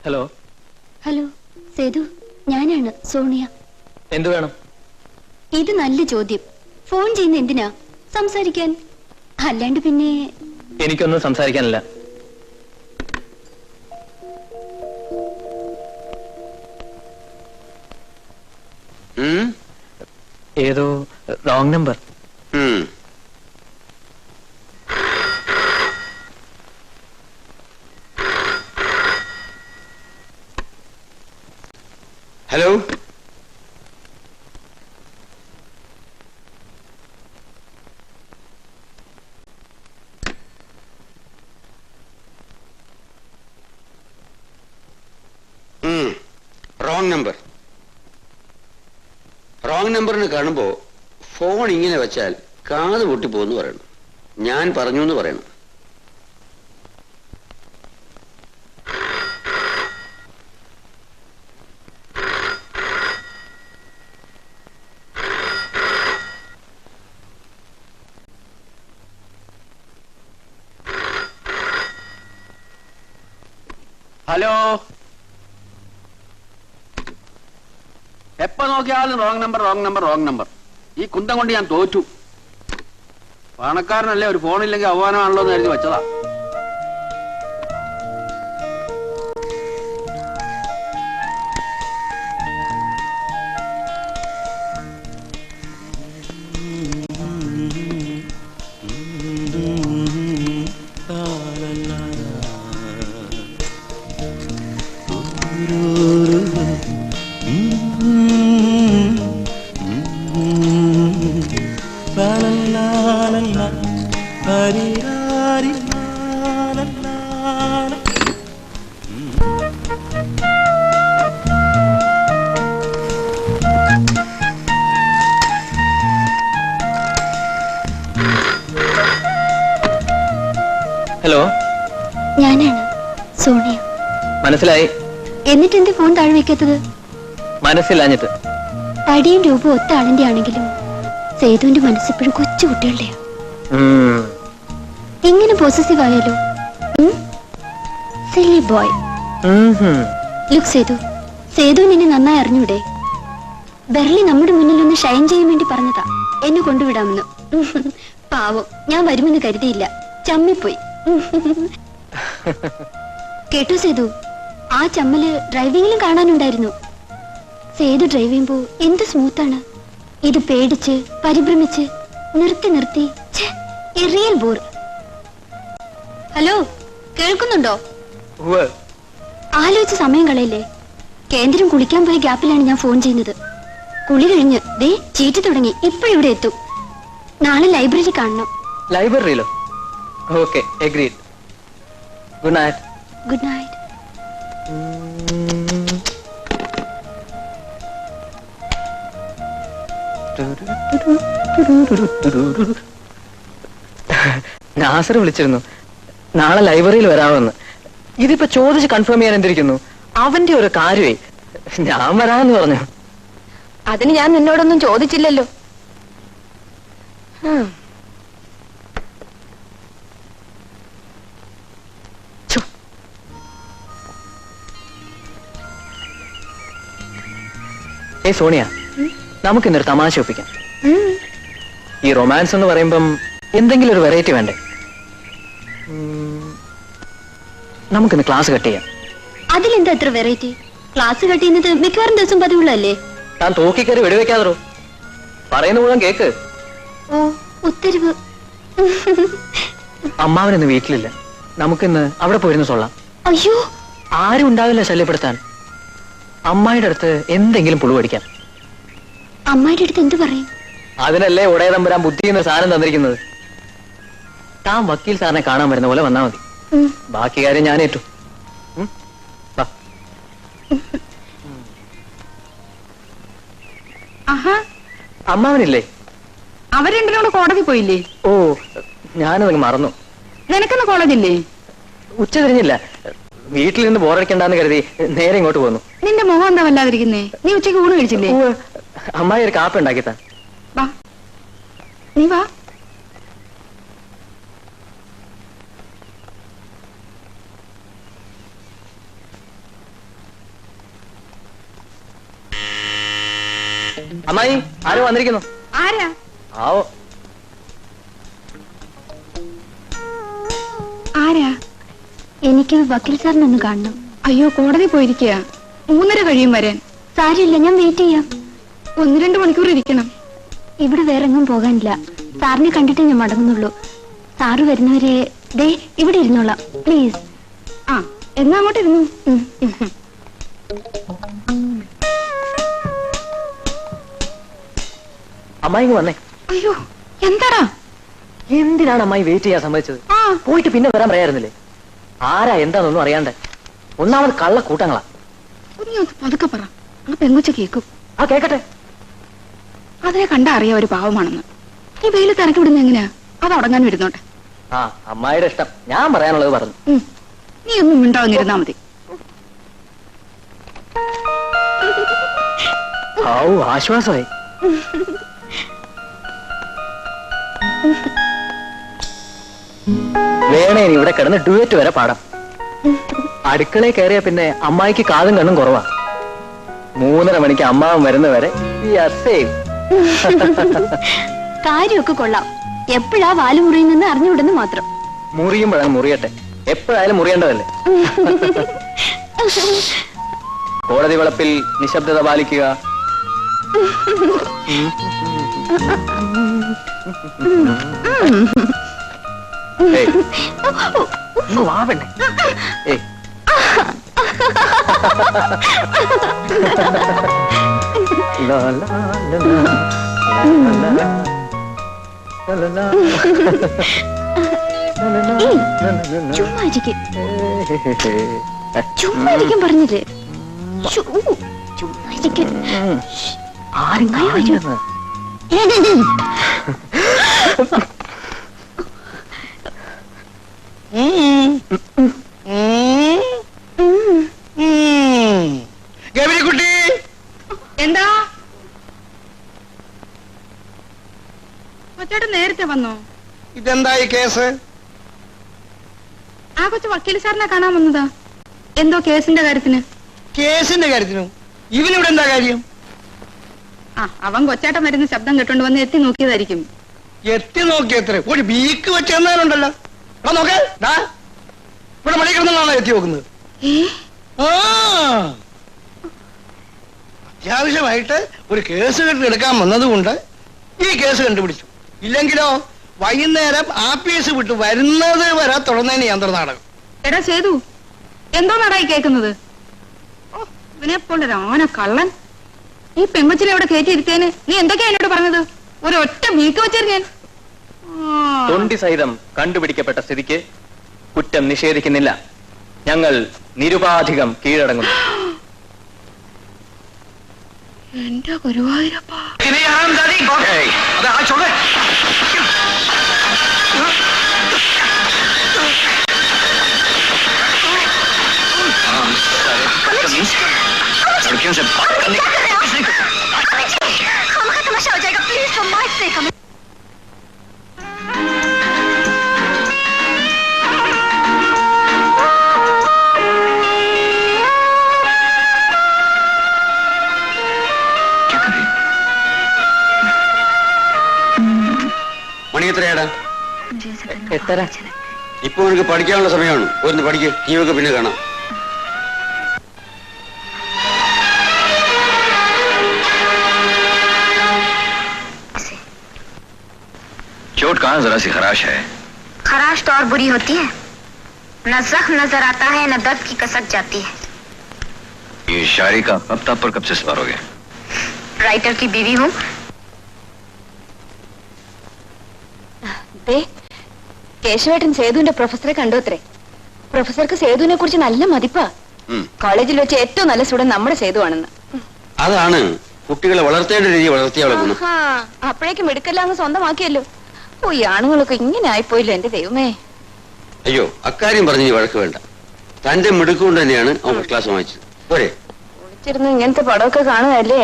Hello. Hello Sethu, ഞാനാണ് സോണിയ. എന്തു വേണം? ഇത് നല്ല ചോദ്യം. ഫോൺ ചെയ്യുന്ന എന്തിനാ? സംസാരിക്കാൻ. അല്ലാണ്ട് പിന്നെ എനിക്കൊന്നും സംസാരിക്കാനില്ല. ഏതോ wrong number. Hello. Wrong number. Wrong നമ്പറിന് കാണുമ്പോ ഫോൺ ഇങ്ങനെ വെച്ചാൽ കാത് പൊട്ടിപ്പോന്ന് പറയണം. ഞാൻ പറഞ്ഞു എന്ന് പറയണം. ഹലോ. എപ്പോ നോക്കിയാലും wrong number wrong number wrong number. ഈ കുന്തം കൊണ്ട് ഞാൻ തോറ്റു. പണക്കാരനല്ലേ, ഒരു ഫോണില്ലെങ്കിൽ അവമാനമാണല്ലോ എന്ന് കരുതി വെച്ചതാ. ഹലോ, ഞാനാണ് സോണിയ. മനസ്സിലായി. എന്നിട്ട് എന്റെ ഫോൺ താഴെ വെക്കാത്തത്? മനസ്സിലാഞ്ഞിട്ട്. തടിയും രൂപവും ഒത്ത ആളിന്റെ ആണെങ്കിലും സേതുവിന്റെ മനസ്സിപ്പോഴും കൊച്ചു കുട്ടികളുടെയാ. ഇങ്ങനെ പോസസീവ് ആയാലോ? Silly boy. Look Sethu, Sethu നിന്നെ നന്നായി അറിഞ്ഞൂടെ? ബെർലി നമ്മുടെ മുന്നിൽ ഒന്ന് ഷൈൻ ചെയ്യാൻ വേണ്ടി പറഞ്ഞതാ എന്നെ കൊണ്ടുവിടാമെന്ന്. പാവം, ഞാൻ വരുമെന്ന് കരുതിയില്ല, ചമ്മിപ്പോയി. കേട്ടോ സേതു, ആ ചമ്മല് ഡ്രൈവിംഗിലും കാണാനുണ്ടായിരുന്നു. സേതു ഡ്രൈവ് ചെയ്യുമ്പോ എന്ത് സ്മൂത്താണ്. ഇത് പേടിച്ച് പരിഭ്രമിച്ച് നിർത്തി നിർത്തി റിയൽ ബോർ. ഹലോ, കേൾക്കുന്നുണ്ടോ? ആലോചിച്ച് സമയം കളയല്ലേ. കേന്ദ്രം കുളിക്കാൻ പോയ ഗ്യാപ്പിലാണ് ഞാൻ ഫോൺ ചെയ്യുന്നത്. കുളി കഴിഞ്ഞ് ദേ ചീറ്റ് തുടങ്ങി. ഇപ്പഴിവിടെ എത്തും. നാളെ ലൈബ്രറി കാണണം. ലൈബ്രറിയിലോ? Okay, agreed. Good night. Good night. Nasar വിളിച്ചിരുന്നു നാളെ ലൈബ്രറിയിൽ വരാമെന്ന്. ഇതിപ്പോ ചോദിച്ച് കൺഫേം ചെയ്യാൻ എന്തിരിക്കുന്നു? അവന്റെ ഒരു കാര്യമേ. ഞാൻ വരാമെന്ന് പറഞ്ഞു. അതിന് ഞാൻ നിന്നോടൊന്നും ചോദിച്ചില്ലല്ലോ. സോണിയ, നമുക്ക് ഇന്നൊരു തമാശ ഒപ്പിക്കാം. ഈ റൊമാൻസ് എന്ന് പറയുമ്പം എന്തെങ്കിലും ഒരു വെറൈറ്റി വേണ്ടേ? നമുക്കിന്ന് ക്ലാസ് കട്ട് ചെയ്യാം. അതിലെന്താ എത്ര വെറൈറ്റി? ക്ലാസ് കട്ട് ചെയ്യുന്നത് മിക്കവാറും ദിവസം പതിവുള്ളല്ലേ? താൻ തൂക്കിക്കറി വെടിവെക്കാതോ. പറയുന്ന മുഴുവൻ കേക്ക്. ഓ, ഉത്തരവ്. അമ്മാവനിന്ന് വീട്ടിലില്ല. നമുക്കിന്ന് അവിടെ പോയിരുന്നു സൊള്ളാം. അയ്യോ, ആരും ഉണ്ടാവില്ല ശല്യപ്പെടുത്താൻ. അമ്മായിയുടെ അടുത്ത് എന്തെങ്കിലും പുളു പഠിക്കാൻ. അമ്മായിയുടെ അടുത്ത് എന്ത് പറയും? അതിനല്ലേ ഉടയ തമ്പുരാൻ ബുദ്ധി എന്ന സാധനം തന്നിരിക്കുന്നത്. താൻ വക്കീൽ സാറിനെ കാണാൻ വരുന്ന പോലെ വന്നാ മതി. ബാക്കി കാര്യം ഞാൻ ഏറ്റു. അമ്മാവനില്ലേ? അവർ രണ്ടിനോട് കോടതി പോയില്ലേ? ഓ, ഞാനത് മറന്നു. നിനക്കൊന്ന് കോളേജില്ലേ? ഉച്ച തിരിഞ്ഞില്ല. വീട്ടിൽ നിന്ന് ബോറടിക്കണ്ടെന്ന് കരുതി നേരെ ഇങ്ങോട്ട് പോന്നു. നിന്റെ മുഖം എന്താ വല്ലാതിരിക്കുന്നേ? നീ ഉച്ചയ്ക്ക് ഊണ് കഴിച്ചില്ലേ? അമ്മായി ഒരു കാപ്പ ഉണ്ടാക്കിത്താ. വാ, നീ വാ. അമ്മായി ആരോ വന്നിരിക്കുന്നു. ആരാ? ആവോ. ആരാ? എനിക്ക് വക്കീൽ സാറിനൊന്ന് കാണണം. അയ്യോ, കോടതി പോയിരിക്കുക. 3:30 കഴിയും വരാൻ. സാരില്ല, ഞാൻ വെയിറ്റ് ചെയ്യാം. 1-2 മണിക്കൂർ ഇരിക്കണം. ഇവിടെ വേറെ എങ്ങും പോകാനില്ല. സാറിനെ കണ്ടിട്ടേ ഞാൻ മടങ്ങുന്നുള്ളൂ. സാറ് വരുന്നവരെ ദേ ഇവിടെ ഇരുന്നോളാം പ്ലീസ്. ആ, എന്നാ അങ്ങോട്ട് ഇരുന്നു. അമ്മായി വന്നേ. അയ്യോ, എന്താടാ? എന്തിനാണ് അമ്മായി വെയിറ്റ് ചെയ്യാൻ സമ്മതിച്ചത്? ആ, പോയിട്ട് പിന്നെ വരാൻ പറയായിരുന്നില്ലേ? ആരാ എന്താണെന്നൊന്നും അറിയാണ്ട്. ഒന്നാമത് കള്ള കൂട്ടങ്ങളാ. നീ ഒന്ന് പതുക്കെ പറ, ആ പെങ്കൊച്ച കേക്കും. ആ കേക്കട്ടെ. അതിനെ കണ്ടാ അറിയാം ഒരു പാവമാണെന്ന്. ഈ വെയിൽ തിരക്കി വിടുന്ന എങ്ങനെയാ? അത് അടങ്ങാൻ വരുന്നോട്ടെ. ആ അമ്മായിയുടെ ഇഷ്ടം. ഞാൻ പറയാനുള്ളത് പറഞ്ഞു. നീ ഒന്നും മിണ്ടാവുന്നിരുന്നാ മതി. ആശ്വാസമായി. വേണേ ഇവിടെ കിടന്ന് ഡുവറ്റ് വരെ പാടാം. അടുക്കളയിൽ കയറിയ പിന്നെ അമ്മായിക്ക് കാതും കണ്ണും കുറവാ. 3:30 മണിക്ക് അമ്മാവൻ വരുന്നവരെ കാര്യമൊക്കെ കൊള്ളാം. എപ്പോഴാ വാല് മുറിയുന്നെന്ന് അറിഞ്ഞുവിടുന്നു മാത്രം. മുറിയുമ്പോഴാണ് മുറിയട്ടെ. എപ്പോഴായാലും മുറിയേണ്ടതല്ലേ. കോടതി വളപ്പിൽ നിശബ്ദത പാലിക്കുക. വാവണ്ണേ. ചുമ്മാരിക്കും പറഞ്ഞില്ലേ? ചുമ്മാരിക്കും. ആരും കാണുന്നത്. ഗൗരിക്കുട്ടി, എന്താ കൊച്ചേട്ടൻ നേരത്തെ വന്നോ? ഇതെന്തായി കേസ്? ആ കൊച്ചു വക്കീൽ സാറിനെ കാണാൻ വന്നതാ. എന്തോ കേസിന്റെ കാര്യത്തിന്. കേസിന്റെ കാര്യത്തിനും ഇവനിവിടെ എന്താ കാര്യം? ആ, അവൻ കൊച്ചേട്ടൻ വരുന്ന ശബ്ദം കേട്ടോണ്ട് വന്ന് എത്തി നോക്കിയതായിരിക്കും. എത്തി നോക്കിയത്ര ഒരു ബീക്ക് വെച്ചെന്നാലുണ്ടല്ലോ. നോക്കേ, ഇവിടെ മണി കിടന്നാണോ എത്തി നോക്കുന്നത്? ആ, അത്യാവശ്യമായിട്ട് ഒരു കേസ് കെട്ടിയെടുക്കാൻ വന്നതുകൊണ്ട് ഈ കേസ് കണ്ടുപിടിച്ചു. ഇല്ലെങ്കിലോ വൈകുന്നേരം ആപ്പീസ് വിട്ട് വരുന്നത് വരെ തുടർന്നതിന് യന്ത്രനാടകം. എടാ സേതു, എന്തോ നടായി കേൾക്കുന്നത്? ഇവനെ പോലെ ആന കള്ളൻ. ഈ പെമ്പച്ചിനെ അവിടെ കയറ്റിയിരുത്തേന് നീ എന്തൊക്കെയാ എന്നോട് പറഞ്ഞത്? ഒരു ഒറ്റ വീക്ക് വെച്ചേര് ഞാൻ. തൊണ്ടി സഹിതം കണ്ടുപിടിക്കപ്പെട്ട സ്ഥിതിക്ക് കുറ്റം നിഷേധിക്കുന്നില്ല. ഞങ്ങൾ നിരുപാധികം കീഴടങ്ങുന്നു. എന്റെ ഗുരുവായൂരപ്പാ. तमाशा हो जाएगा प्लीज सम्मान से हमें. മണി എത്രയാടാ? എത്ര? ഇപ്പൊ നിനക്ക് പഠിക്കാനുള്ള സമയമാണ്. ഒന്ന് പഠിക്ക്, നീയൊക്കെ പിന്നെ കാണാം. चोट कहाँ जरा सी खराश है. खराश तो और बुरी होती है. न जख्म नजर आता है न दर्द की कसक जाती है. ये शायरी का हफ्ता पर कब से सवार हो गए? राइटर की बीवी हूँ. കേശവേട്ടൻ സേതുവിന്റെ പ്രൊഫസറെ കണ്ടോത്രേ. പ്രൊഫസർക്ക് സേതുവിനെ കുറിച്ച് നല്ല മതിപ്പാ. കോളേജിൽ വെച്ച് ഏറ്റവും നല്ല സ്റ്റുഡന്റ് നമ്മുടെ സേതുവാണെന്ന്. അതാണ് കുട്ടികളെ വളർത്തേണ്ട രീതി വളർത്തിയാളെ. അപ്പോഴേക്കും എടുക്കല്ലാന്ന് സ്വന്തമാക്കിയല്ലോ. ഓ, ഈ ആണുങ്ങളൊക്കെ ഇങ്ങനെ ആയിപ്പോയില്ലോ എന്റെ ദൈവമേ. അയ്യോ, അക്കാര്യം പറഞ്ഞ് വഴക്ക് വേണ്ട. തന്റെ മിടുക്കൊണ്ട് തന്നെയാണ് അവൻ ക്ലാസ് വാങ്ങിച്ചത്. പോരെ? വിളിച്ചിരുന്ന് ഇങ്ങനത്തെ പടമൊക്കെ കാണുകയല്ലേ.